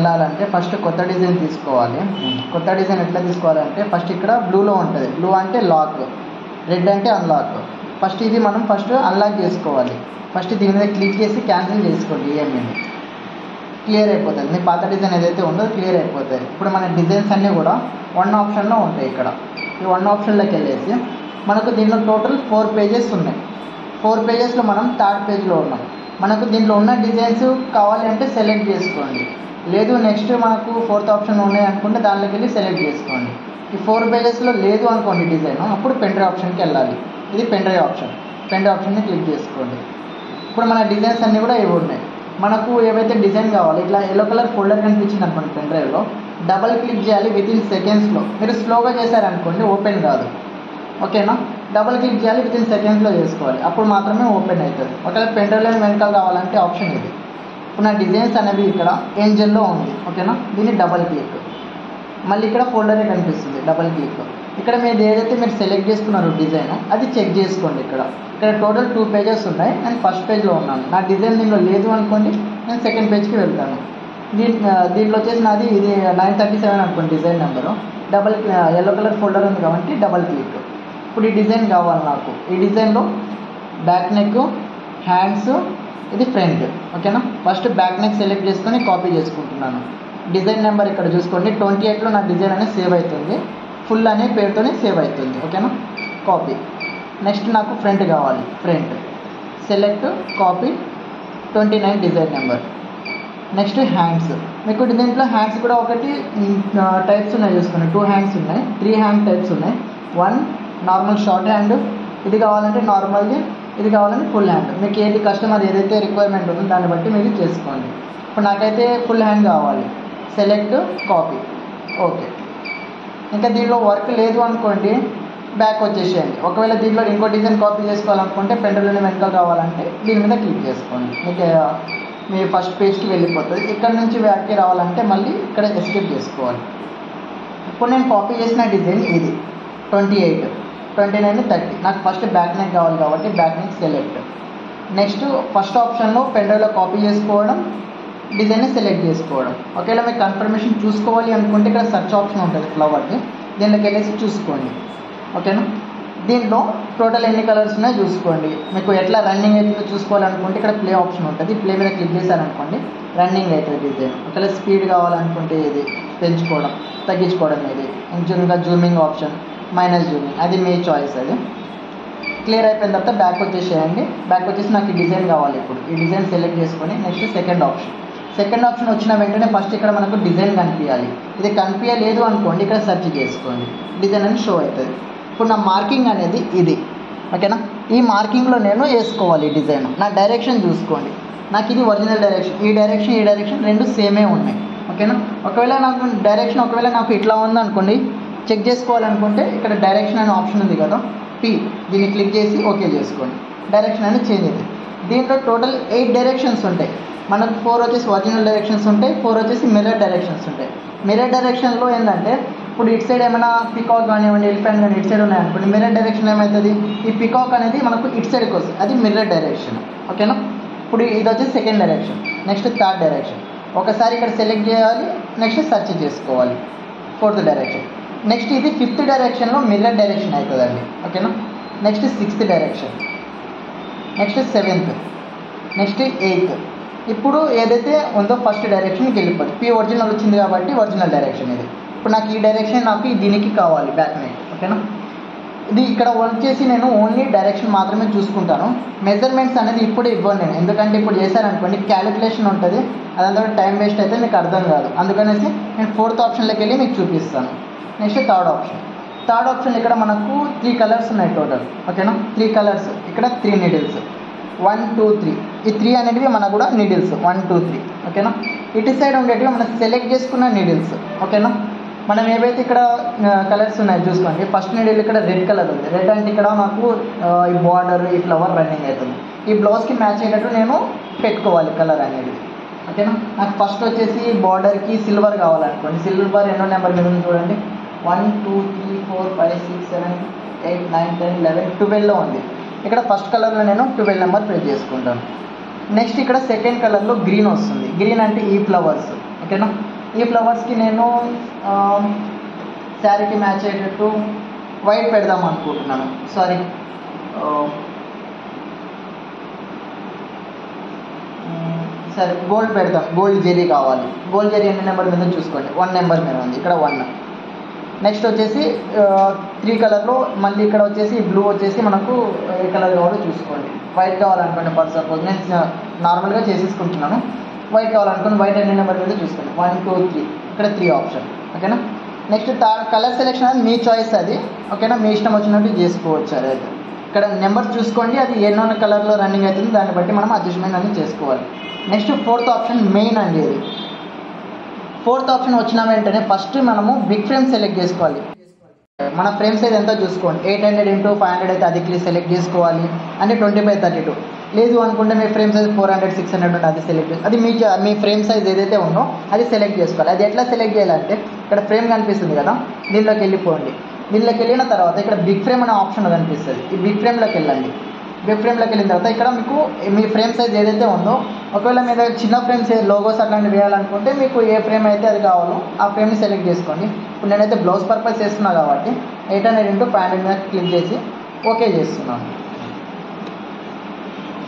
వెళ్ళాలంటే ఫస్ట్ కొత్త డిజైన్ తీసుకోవాలి. కొత్త డిజైన్ ఎట్లా తీసుకోవాలంటే ఫస్ట్ ఇక్కడ బ్లూలో ఉంటుంది. బ్లూ అంటే లాక్, రెడ్ అంటే అన్లాక్. ఫస్ట్ ఇది మనం అన్లాక్ చేసుకోవాలి. ఫస్ట్ దీని మీద క్లిక్ చేసి క్యాన్సిల్ చేసుకోండి. ఈఎంఐని క్లియర్ అయిపోతుంది. మీ పాత డిజైన్ ఏదైతే ఉందో క్లియర్ అయిపోతుంది. ఇప్పుడు మన డిజైన్స్ అన్నీ కూడా 1 ఆప్షన్లో ఉంటాయి. ఇక్కడ ఈ 1 ఆప్షన్లోకి వెళ్ళేసి మనకు దీంట్లో టోటల్ 4 పేజెస్ ఉన్నాయి. 4 పేజెస్లో మనం 3rd పేజ్లో ఉన్నాం. మనకు దీంట్లో ఉన్న డిజైన్స్ కావాలి అంటే సెలెక్ట్ చేసుకోండి. లేదు నెక్స్ట్ మనకు 4th ఆప్షన్ ఉన్నాయి అనుకుంటే దాంట్లోకి వెళ్ళి సెలెక్ట్ చేసుకోండి. ఈ 4 పేజెస్లో లేదు అనుకోండి డిజైన్, అప్పుడు పెన్ డ్రైవ్ ఆప్షన్కి వెళ్ళాలి. ఇది pen drive option. Pen drive ఆప్షన్ని క్లిక్ చేసుకోండి. ఇప్పుడు మన డిజైన్స్ అన్నీ కూడా ఇవి ఉన్నాయి. మనకు ఏవైతే డిజైన్ కావాలి ఇట్లా ఎల్లో కలర్ ఫోల్డర్ కనిపించింది అనుకోండి పెన్ డ్రైవ్లో, డబల్ క్లిక్ చేయాలి. వితిన్ సెకండ్స్లో. మీరు స్లోగా చేశారనుకోండి ఓపెన్ కాదు. ఓకేనా? డబల్ క్లిక్ చేయాలి. వితిన్ సెకండ్స్లో చేసుకోవాలి. అప్పుడు మాత్రమే ఓపెన్ అవుతుంది. ఒకవేళ పెన్ డ్రైవ్లో వెనకాల కావాలంటే ఆప్షన్ ఇది. ఇప్పుడు నా డిజైన్స్ అనేవి ఇక్కడ ఏంజల్లో ఉంది. ఓకేనా? దీన్ని డబల్ క్లిక్. మళ్ళీ ఇక్కడ ఫోల్డరే కనిపిస్తుంది. Double click. ఇక్కడ మీరు ఏదైతే మీరు సెలెక్ట్ చేసుకున్నారో డిజైన్ అది చెక్ చేసుకోండి. ఇక్కడ టోటల్ 2 పేజెస్ ఉన్నాయి. నేను ఫస్ట్ పేజ్లో ఉన్నాను. నా డిజైన్ దీనిలో లేదు అనుకోండి, నేను సెకండ్ పేజ్కి వెళ్తాను. దీంట్లో వచ్చేసి నాది ఇది 937 అనుకోండి design number. Yellow colour folder ఉంది కాబట్టి డబల్ క్లిక్. ఇప్పుడు ఈ డిజైన్ కావాలి నాకు. ఈ డిజైన్లో బ్యాక్ నెక్, హ్యాండ్స్, ఇది ఫ్రంట్. ఓకేనా? ఫస్ట్ బ్యాక్ నెక్ సెలెక్ట్ చేసుకొని కాపీ చేసుకుంటున్నాను. డిజైన్ నెంబర్ ఇక్కడ చూసుకోండి 28లో నా డిజైన్ అనేది సేవ్ అవుతుంది. ఫుల్ అనే పేరుతోనే సేవ్ అవుతుంది. ఓకేనా? కాపీ. నెక్స్ట్ నాకు ఫ్రంట్ కావాలి. Front select, copy, 29 design number. Next hands. మీకు దీంట్లో హ్యాండ్స్ కూడా ఒకటి టైప్స్ ఉన్నాయి చూసుకోండి. 2 హ్యాండ్స్ ఉన్నాయి, 3 హ్యాండ్ టైప్స్ ఉన్నాయి. 1 నార్మల్ షార్ట్ హ్యాండ్, ఇది కావాలంటే నార్మల్ది, ఇది కావాలంటే ఫుల్ హ్యాండ్. మీకు ఏది కస్టమర్ ఏదైతే రిక్వైర్మెంట్ ఉందో దాన్ని బట్టి మీరు చేసుకోండి. ఇప్పుడు నాకైతే ఫుల్ హ్యాండ్ కావాలి. Select, copy, okay. ఇంకా దీనిలో వర్క్ లేదు అనుకోండి బ్యాక్ వచ్చేసేయండి. ఒకవేళ దీంట్లో ఇంకో డిజైన్ కాపీ చేసుకోవాలనుకుంటే పెండ్రైవ్లోనే వెనకాల కావాలంటే దీని మీద క్లిక్ చేసుకోండి. మీకు మీ ఫస్ట్ పేజ్కి వెళ్ళిపోతుంది. ఇక్కడ నుంచి బ్యాక్కి రావాలంటే మళ్ళీ ఇక్కడ ఎస్కేప్ చేసుకోవాలి. ఇప్పుడు నేను కాపీ చేసిన డిజైన్ ఇది 28, 29, 30. నాకు ఫస్ట్ బ్యాక్ నెక్ కావాలి కాబట్టి back neck select. Next first ఆప్షన్లో పెండ్రైవ్లో కాపీ చేసుకోవడం, డిజైన్ని సెలెక్ట్ చేసుకోవడం. ఒకవేళ మీకు కన్ఫర్మేషన్ చూసుకోవాలి అనుకుంటే ఇక్కడ సెర్చ్ ఆప్షన్ ఉంటుంది ఫ్లవర్ది, దీంట్లోకి వెళ్ళేసి చూసుకోండి. ఓకేనా? దీంట్లో టోటల్ ఎన్ని కలర్స్ ఉన్నాయో చూసుకోండి. మీకు ఎట్లా రన్నింగ్ అవుతుందో చూసుకోవాలనుకుంటే ఇక్కడ ప్లే ఆప్షన్ ఉంటుంది. ప్లే మీద క్లిక్ చేశారనుకోండి రన్నింగ్ అవుతుంది డిజైన్. ఒకవేళ స్పీడ్ కావాలనుకుంటే ఇది పెంచుకోవడం, తగ్గించుకోవడం, ఇది ఇంకా జూమింగ్ ఆప్షన్, మైనస్ జూమింగ్, అది మీ చాయిస్. అది క్లియర్ అయిపోయిన తర్వాత బ్యాక్ వచ్చేసేయండి. బ్యాక్ వచ్చేసి నాకు ఈ డిజైన్ కావాలి. ఇప్పుడు ఈ డిజైన్ సెలెక్ట్ చేసుకొని నెక్స్ట్ సెకండ్ ఆప్షన్ వచ్చిన వెంటనే ఫస్ట్ ఇక్కడ మనకు డిజైన్ కనిపించాలి. ఇది కనిపించలేదు అనుకోండి ఇక్కడ సెర్చ్ చేసుకోండి, డిజైన్ అని షో అవుతుంది. ఇప్పుడు నా మార్కింగ్ అనేది ఇది. ఓకేనా? ఈ మార్కింగ్లో నేను వేసుకోవాలి డిజైన్. నా డైరెక్షన్ చూసుకోండి. నాకు ఇది ఒరిజినల్ డైరెక్షన్, ఈ డైరెక్షన్ రెండు సేమే ఉన్నాయి. ఓకేనా? ఒకవేళ నాకు ఇట్లా ఉందనుకోండి, చెక్ చేసుకోవాలనుకుంటే ఇక్కడ డైరెక్షన్ అనే ఆప్షన్ ఉంది కదా, దీన్ని క్లిక్ చేసి ఓకే చేసుకోండి. డైరెక్షన్ అనేది చేంజ్ అవుతుంది. దీంట్లో టోటల్ 8 డైరెక్షన్స్ ఉంటాయి. మనకు 4 వచ్చేసి ఒరిజినల్ డైరెక్షన్స్ ఉంటాయి, 4 వచ్చేసి మిర్రర్ డైరెక్షన్స్ ఉంటాయి. మిర్రర్ డైరెక్షన్లో ఏంటంటే ఇప్పుడు ఇటు సైడ్ ఏమైనా పికాక్ కానివ్వండి, ఎలిఫెంట్ కానీ ఇటు సైడ్ ఉన్నాయనుకోండి, మిర్రర్ డైరెక్షన్ ఏమవుతుంది, ఈ పికాక్ అనేది మనకు ఇటు సైడ్కి వస్తుంది, అది మిర్రర్ డైరెక్షన్. ఓకేనా? ఇప్పుడు ఇది వచ్చేసి second direction. Next 3rd direction. ఒకసారి ఇక్కడ సెలెక్ట్ చేయాలి, నెక్స్ట్ సెర్చ్ చేసుకోవాలి. 4th direction. నెక్స్ట్ ఇది 5th డైరెక్షన్లో మిర్రర్ డైరెక్షన్ అవుతుందండి. ఓకేనా? Next 6th direction, next 7th, next 8th. ఇప్పుడు ఏదైతే ఉందో ఫస్ట్ డైరెక్షన్కి వెళ్ళిపోతుంది. పి ఒరిజినల్ వచ్చింది కాబట్టి ఒరిజినల్ డైరెక్షన్ ఇది. ఇప్పుడు నాకు ఈ డైరెక్షన్ దీనికి కావాలి బ్యాక్ నెక్. ఓకేనా? ఇది ఇక్కడ వచ్చేసి నేను ఓన్లీ డైరెక్షన్ మాత్రమే చూసుకుంటాను. మెజర్మెంట్స్ అనేది ఇప్పుడు ఇవ్వను నేను, ఎందుకంటే ఇప్పుడు చేశారనుకోండి క్యాలిక్యులేషన్ ఉంటుంది, అదంతా టైం వేస్ట్ అయితే మీకు అర్థం కాదు. అందుకనేసి నేను 4th ఆప్షన్లోకి వెళ్ళి మీకు చూపిస్తాను. Next 3rd option. ఇక్కడ మనకు 3 కలర్స్ ఉన్నాయి టోటల్. ఓకేనా? 3 కలర్స్. ఇక్కడ 3 నీడిల్స్, 1, 2, 3. ఈ 3 అనేటివి మనకు కూడా నీడిల్స్ 1, 2, 3. ఓకేనా? ఇటు సైడ్ ఉండేటివి మనం సెలెక్ట్ చేసుకున్న నీడిల్స్. ఓకేనా? మనం ఏవైతే ఇక్కడ కలర్స్ ఉన్నాయో చూసుకోండి. ఫస్ట్ నీడిల్ ఇక్కడ రెడ్ కలర్ ఉంది. రెడ్ అంటే ఇక్కడ నాకు ఈ బార్డర్, ఈ ఫ్లవర్ రన్నింగ్ అవుతుంది. ఈ బ్లౌజ్కి మ్యాచ్ అయ్యేటట్టు నేను పెట్టుకోవాలి కలర్ అనేది. ఓకేనా? నాకు ఫస్ట్ వచ్చేసి బార్డర్కి సిల్వర్ కావాలనుకోండి. సిల్వర్ ఎన్నో నెంబర్ మీద ఉంది చూడండి, 1, 2, 3, 4, 5, 6, 7, 8, 9, 10, 11, 12లో ఉంది. ఇక్కడ ఫస్ట్ కలర్లో నేను 12 నెంబర్ ప్రెస్ చేసుకుంటాను. నెక్స్ట్ ఇక్కడ సెకండ్ కలర్లో గ్రీన్ వస్తుంది. గ్రీన్ అంటే ఈ ఫ్లవర్స్, ఓకేనా. ఈ ఫ్లవర్స్కి నేను శారీకి మ్యాచ్ అయ్యేటట్టు వైట్ పెడదాం అనుకుంటున్నాను. సరే గోల్డ్ పెడదాం. గోల్డ్ జెరీ కావాలి. గోల్డ్ జెరీ ఎన్ని నెంబర్ మీద చూసుకోండి, 1 నెంబర్ మీద ఉంది, ఇక్కడ 1. నెక్స్ట్ వచ్చేసి 3 కలర్లో మళ్ళీ ఇక్కడ వచ్చేసి బ్లూ వచ్చేసి మనకు ఏ కలర్ కావాలో చూసుకోండి. వైట్ కావాలనుకోండి, ఫర్ సపోజ్ నేను నార్మల్గా చేసేసుకుంటున్నాను. వైట్ కావాలనుకోండి, వైట్ ఎన్ని నెంబర్ మీద చూసుకోండి, 1 2 3, ఇక్కడ 3 ఆప్షన్, ఓకేనా. నెక్స్ట్ కలర్ సెలెక్షన్ అది మీ చాయిస్, అది ఓకేనా, మీ ఇష్టం వచ్చినట్టు చేసుకోవచ్చు. అదైతే ఇక్కడ నెంబర్ చూసుకోండి, అది ఎన్నో కలర్లో రన్నింగ్ అవుతుంది, దాన్ని బట్టి మనం అడ్జస్ట్మెంట్ అనేది చేసుకోవాలి. నెక్స్ట్ 4th ఆప్షన్ మెయిన్ అండి. ఇది 4th ఆప్షన్ వచ్చిన వెంటనే ఫస్ట్ మనము బిగ్ ఫ్రేమ్ సెలెక్ట్ చేసుకోవాలి. మన ఫ్రేమ్ సైజ్ ఎంత చూసుకోండి, 800 × 500 అయితే అది సెలెక్ట్ చేసుకోవాలి, అంటే 20/32. లేదు అనుకుంటే మీ ఫ్రేమ్ సైజ్ 400 600 ఉంటే అది సెలెక్ట్ చేసుకోవాలి. అది మీ ఫ్రేమ్ సైజ్ ఏదైతే ఉందో అది సెలెక్ట్ చేసుకోవాలి. అది ఎట్లా సెలెక్ట్ చేయాలంటే ఇక్కడ ఫ్రేమ్ కనిపిస్తుంది కదా, దీనిలోకి వెళ్ళిపోండి. దీనిలోకి వెళ్ళిన తర్వాత ఇక్కడ బిగ్ ఫ్రేమ్ అనే ఆప్షన్ కనిపిస్తుంది. ఈ బిగ్ ఫ్రేమ్లోకి వెళ్ళండి. బిగ్ ఫ్రేమ్లోకి వెళ్ళిన తర్వాత ఇక్కడ మీకు మీ ఫ్రేమ్ సైజ్ ఏదైతే ఉందో, ఒకవేళ మీ దగ్గర చిన్న ఫ్రేమ్స్ లోగోస్ అట్లాంటివి వేయాలనుకుంటే మీకు ఏ ఫ్రేమ్ అయితే అది కావాలో ఆ ఫ్రేమ్ని సెలెక్ట్ చేసుకోండి. ఇప్పుడు నేనైతే బ్లౌజ్ పర్పస్ చేస్తున్నాను కాబట్టి 800 × 500 మీద క్లిక్ చేసి ఓకే చేస్తున్నాను.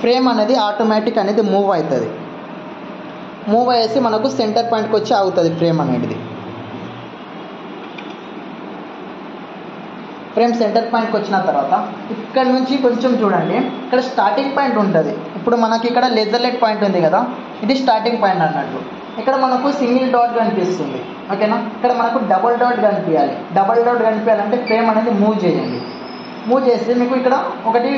ఫ్రేమ్ అనేది ఆటోమేటిక్ అనేది మూవ్ అవుతుంది. మూవ్ అయ్యేసి మనకు సెంటర్ పాయింట్కి వచ్చి ఆగుతుంది ఫ్రేమ్ అనేది. ఫ్రేమ్ సెంటర్ పాయింట్కి వచ్చిన తర్వాత ఇక్కడ నుంచి కొంచెం చూడండి, ఇక్కడ స్టార్టింగ్ పాయింట్ ఉంటుంది. ఇప్పుడు మనకి ఇక్కడ లేజర్ లైట్ పాయింట్ ఉంది కదా, ఇది స్టార్టింగ్ పాయింట్ అన్నట్టు. ఇక్కడ మనకు సింగిల్ డాట్ కనిపిస్తుంది, ఓకేనా. ఇక్కడ మనకు డబుల్ డాట్ కనిపించాలి. డబుల్ డాట్ కనిపించాలంటే ఫ్రేమ్ అనేది మూవ్ చేయండి. మూవ్ చేస్తే మీకు ఇక్కడ ఒకటి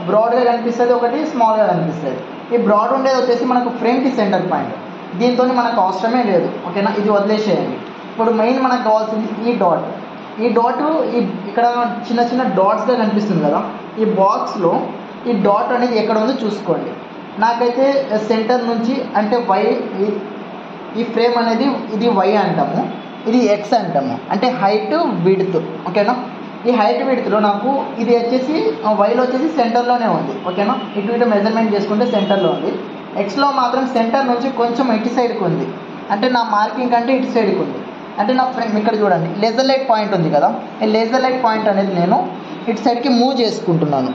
బ్రాడ్గా కనిపిస్తుంది, ఒకటి స్మాల్గా కనిపిస్తుంది. ఈ బ్రాడ్ ఉండేది వచ్చేసి మనకు ఫ్రేమ్కి సెంటర్ పాయింట్. దీంతో మనకు అవసరమే లేదు, ఓకేనా, ఇది వదిలేసేయండి. ఇప్పుడు మెయిన్ మనకు కావాల్సింది ఈ డాట్. ఈ డాట్ ఇక్కడ చిన్న చిన్న డాట్స్గా కనిపిస్తుంది కదా, ఈ బాక్స్లో ఈ డాట్ అనేది ఎక్కడ ఉందో చూసుకోండి. నాకైతే సెంటర్ నుంచి అంటే వై, ఈ ఫ్రేమ్ అనేది ఇది వై అంటాము, ఇది ఎక్స్ అంటాము, అంటే హైట్ విడ్త్, ఓకేనా. ఈ హైట్ విడ్త్లో నాకు ఇది వచ్చేసి వైలో వచ్చేసి సెంటర్లోనే ఉంది, ఓకేనా. ఇటు మెజర్మెంట్ చేసుకుంటే సెంటర్లో ఉంది. ఎక్స్లో మాత్రం సెంటర్ నుంచి కొంచెం ఇటు సైడ్కి ఉంది, అంటే నా మార్కింగ్ కంటే ఇటు సైడ్కి ఉంది. అంటే నా ఫ్రేమ్ ఇక్కడ చూడండి లేజర్ లైట్ పాయింట్ ఉంది కదా, ఈ లేజర్ లైట్ పాయింట్ అనేది నేను ఇటు సైడ్కి మూవ్ చేసుకుంటున్నాను.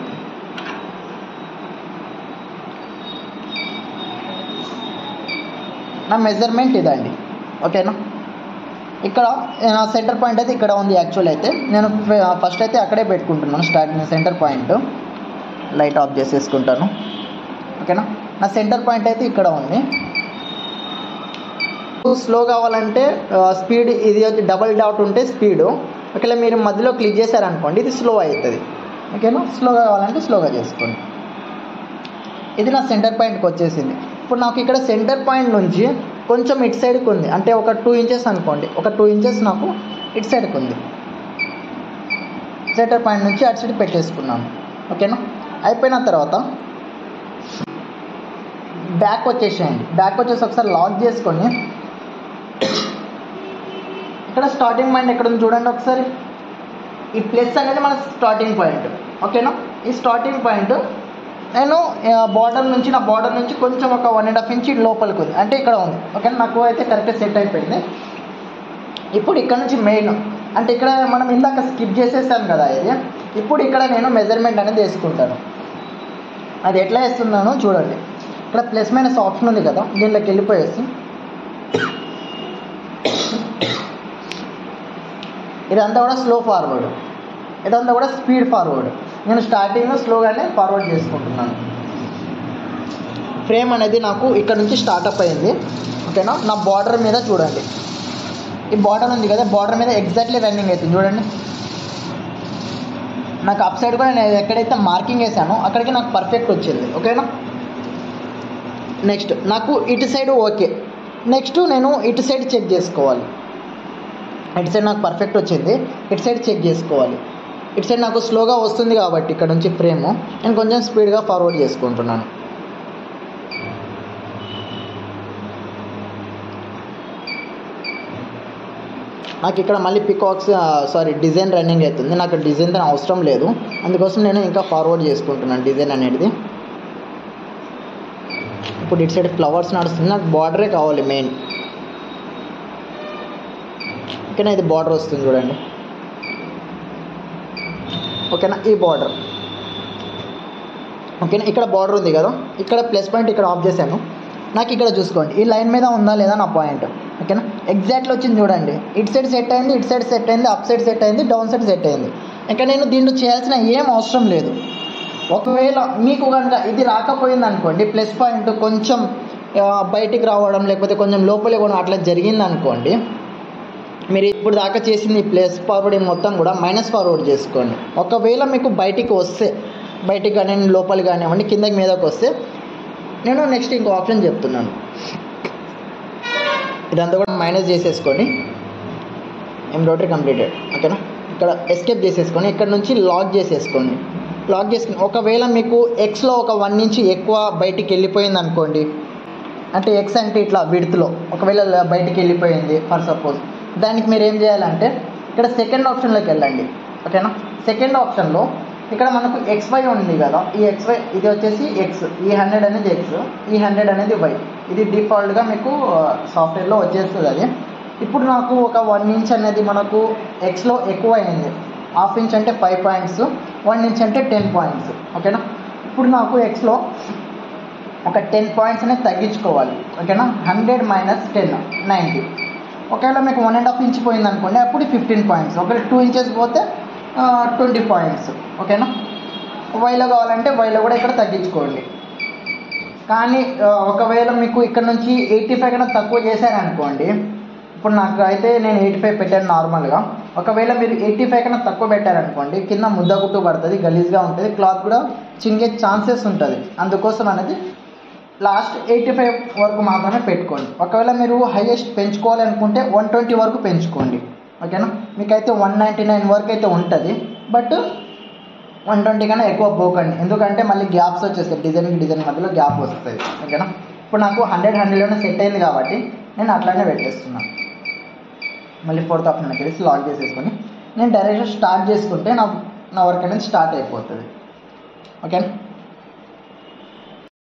నా మెజర్మెంట్ ఇదండి, ఓకేనా. ఇక్కడ సెంటర్ పాయింట్ అయితే ఇక్కడ ఉంది. యాక్చువల్ అయితే నేను ఫస్ట్ అయితే అక్కడే పెట్టుకుంటున్నాను starting centre point. Light off చేసేసుకుంటాను, ఓకేనా. నా సెంటర్ పాయింట్ అయితే ఇక్కడ ఉంది. స్లో కావాలంటే స్పీడ్, ఇది వచ్చి డబల్ డాట్ ఉంటే స్పీడు, ఒకవేళ మీరు మధ్యలో క్లిక్ చేశారనుకోండి ఇది స్లో అవుతుంది, ఓకేనా. స్లోగా కావాలంటే స్లోగా చేసుకోండి. ఇది నా సెంటర్ పాయింట్కి వచ్చేసింది. ఇప్పుడు నాకు ఇక్కడ సెంటర్ పాయింట్ నుంచి కొంచెం ఇటు సైడ్కి ఉంది, అంటే ఒక 2 ఇంచెస్ అనుకోండి, ఒక 2 ఇంచెస్ నాకు ఇటు సైడ్కి ఉంది. సెంటర్ పాయింట్ నుంచి అటు సైడ్ పెట్టేసుకున్నాను, ఓకేనా. అయిపోయిన తర్వాత బ్యాక్ వచ్చేసేయండి. బ్యాక్ వచ్చేసి ఒకసారి లాక్ చేసుకొని ఇక్కడ స్టార్టింగ్ పాయింట్ ఎక్కడ ఉంది చూడండి ఒకసారి. ఈ ప్లస్ అనేది మన స్టార్టింగ్ పాయింట్, ఓకేనా. ఈ స్టార్టింగ్ పాయింట్ నేను బార్డర్ నుంచి, నా బార్డర్ నుంచి కొంచెం ఒక 1.5 ఇంచ్ లోపలికి ఉంది, అంటే ఇక్కడ ఉంది, ఓకేనా. నాకు అయితే కరెక్ట్గా సెట్ అయిపోయింది. ఇప్పుడు ఇక్కడ నుంచి మెయిన్, అంటే ఇక్కడ మనం ఇందాక స్కిప్ చేసేసాను కదా ఇది. ఇప్పుడు ఇక్కడ నేను మెజర్మెంట్ అనేది వేసుకుంటాను. అది ఎట్లా వేస్తున్నానో చూడండి. ఇక్కడ ప్లస్ మైనస్ ఆప్షన్ ఉంది కదా, దీనిలోకి వెళ్ళిపోయేసి ఇదంతా కూడా స్లో ఫార్వర్డ్, ఇదంతా కూడా స్పీడ్ ఫార్వర్డ్. నేను స్టార్టింగ్లో స్లోగానే ఫార్వర్డ్ చేసుకుంటున్నాను. ఫ్రేమ్ అనేది నాకు ఇక్కడ నుంచి స్టార్ట్అప్ అయింది, ఓకేనా. నా బార్డర్ మీద చూడండి, ఈ బార్డర్ ఉంది కదా, బార్డర్ మీద ఎగ్జాక్ట్లీ రన్నింగ్ అవుతుంది చూడండి. నాకు అప్ సైడ్ కూడా నేను ఎక్కడైతే మార్కింగ్ వేసానో అక్కడికి నాకు పర్ఫెక్ట్ వచ్చింది, ఓకేనా. నెక్స్ట్ నాకు ఇటు సైడ్ ఓకే. నెక్స్ట్ నేను ఇటు సైడ్ చెక్ చేసుకోవాలి. ఇటు సైడ్ నాకు పర్ఫెక్ట్ వచ్చింది, ఇటు సైడ్ చెక్ చేసుకోవాలి. ఇటు సైడ్ నాకు స్లోగా వస్తుంది కాబట్టి ఇక్కడ నుంచి ఫ్రేము నేను కొంచెం స్పీడ్గా ఫార్వర్డ్ చేసుకుంటున్నాను. నాకు ఇక్కడ మళ్ళీ డిజైన్ రన్నింగ్ అవుతుంది. నాకు డిజైన్ అవసరం లేదు, అందుకోసం నేను ఇంకా ఫార్వర్డ్ చేసుకుంటున్నాను డిజైన్ అనేది. ఇప్పుడు ఇటు సైడ్ ఫ్లవర్స్ నడుస్తుంది, నాకు బార్డరే కావాలి మెయిన్. ఓకేనా, ఇది బార్డర్ వస్తుంది చూడండి. ఓకేనా, ఈ బార్డర్. ఓకేనా, ఇక్కడ బార్డర్ ఉంది కదా, ఇక్కడ ప్లస్ పాయింట్ ఇక్కడ ఆఫ్ చేశాను. నాకు ఇక్కడ చూసుకోండి ఈ లైన్ మీద ఉందా లేదా నా పాయింట్. ఓకేనా, ఎగ్జాక్ట్లీ వచ్చింది చూడండి. ఇటు సైడ్ సెట్ అయింది, ఇటు సైడ్ సెట్ అయింది, అప్ సైడ్ సెట్ అయింది, డౌన్ సైడ్ సెట్ అయింది. ఇంకా నేను దీంట్లో చేయాల్సిన ఏం అవసరం లేదు. ఒకవేళ మీకు కనుక ఇది రాకపోయింది అనుకోండి, ప్లస్ పాయింట్ కొంచెం బయటికి రావడం లేకపోతే కొంచెం లోపలే కూడా అట్లా జరిగింది అనుకోండి, మీరు ఇప్పుడు దాకా చేసింది ప్లస్ ఫార్వర్డ్ మొత్తం కూడా మైనస్ ఫార్వర్డ్ చేసుకోండి. ఒకవేళ మీకు బయటికి వస్తే, బయటికి కానీ లోపలి కానివ్వండి కిందకి మీదకి వస్తే, నేను నెక్స్ట్ ఇంకో ఆప్షన్ చెప్తున్నాను. ఇదంతా కూడా మైనస్ చేసేసుకొని ఎంబ్రాయిడరీ కంప్లీటెడ్. ఓకేనా, ఇక్కడ ఎస్కేప్ చేసేసుకొని ఇక్కడ నుంచి లాక్ చేసేసుకోండి. లాక్ చేసుకుని ఒకవేళ మీకు ఎక్స్లో ఒక 1 ఇంచ్ ఎక్కువ బయటికి వెళ్ళిపోయింది అనుకోండి, అంటే ఎక్స్ అంటే ఇట్లా విడ్త్లో ఒకవేళ బయటికి వెళ్ళిపోయింది ఫర్ సపోజ్, దానికి మీరు ఏం చేయాలంటే ఇక్కడ సెకండ్ ఆప్షన్లోకి వెళ్ళండి. ఓకేనా, సెకండ్ ఆప్షన్లో ఇక్కడ మనకు XY ఉంది కదా, ఈ XY ఇది వచ్చేసి X, ఈ 100 అనేది X, ఈ 100 అనేది Y. ఇది డిఫాల్ట్గా మీకు సాఫ్ట్వేర్లో వచ్చేస్తుంది అది. ఇప్పుడు నాకు ఒక 1 ఇంచ్ అనేది మనకు ఎక్స్లో ఎక్కువ అయింది. హాఫ్ ఇంచ్ అంటే 5 పాయింట్స్, 1 ఇంచ్ అంటే 10 పాయింట్స్. ఓకేనా, ఇప్పుడు నాకు ఎక్స్లో ఒక 10 పాయింట్స్ అనేది తగ్గించుకోవాలి. ఓకేనా, 100 మైనస్ 10 90. ఒకవేళ మీకు 1.5 ఇంచ్ పోయింది అనుకోండి, అప్పుడు 15 పాయింట్స్. ఒకవేళ 2 ఇంచెస్ పోతే 20 పాయింట్స్. ఓకేనా, వైలో కావాలంటే వైలో కూడా ఇక్కడ తగ్గించుకోండి. కానీ ఒకవేళ మీకు ఇక్కడ నుంచి 85 కన్నా తక్కువ చేశారనుకోండి, ఇప్పుడు నాకు అయితే నేను 85 పెట్టాను నార్మల్గా. ఒకవేళ మీరు 85 కన్నా తక్కువ పెట్టారనుకోండి, కింద ముద్ద గుట్టు పడుతుంది, గలీజ్గా ఉంటుంది, క్లాత్ కూడా చింగే ఛాన్సెస్ ఉంటుంది. అందుకోసం అనేది లాస్ట్ 85 వరకు మాత్రమే పెట్టుకోండి. ఒకవేళ మీరు హైయెస్ట్ పెంచుకోవాలి అనుకుంటే 120 వరకు పెంచుకోండి. ఓకేనా, మీకైతే 199 వరకు అయితే ఉంటుంది, బట్ 120 కన్నా ఎక్కువ పోకండి, ఎందుకంటే మళ్ళీ గ్యాప్స్ వచ్చేస్తాయి, డిజైన్ మధ్యలో గ్యాప్ వస్తుంది. ఓకేనా, ఇప్పుడు నాకు 100లోనే సెట్ అయింది కాబట్టి నేను అట్లానే పెట్టేస్తున్నాను. మళ్ళీ 4th ఆప్షన్కి వెళ్ళి లాక్ చేసేసుకొని నేను డైరెక్ట్ స్టార్ట్ చేసుకుంటే నా వర్క్ అనేది స్టార్ట్ అయిపోతుంది. ఓకేనా.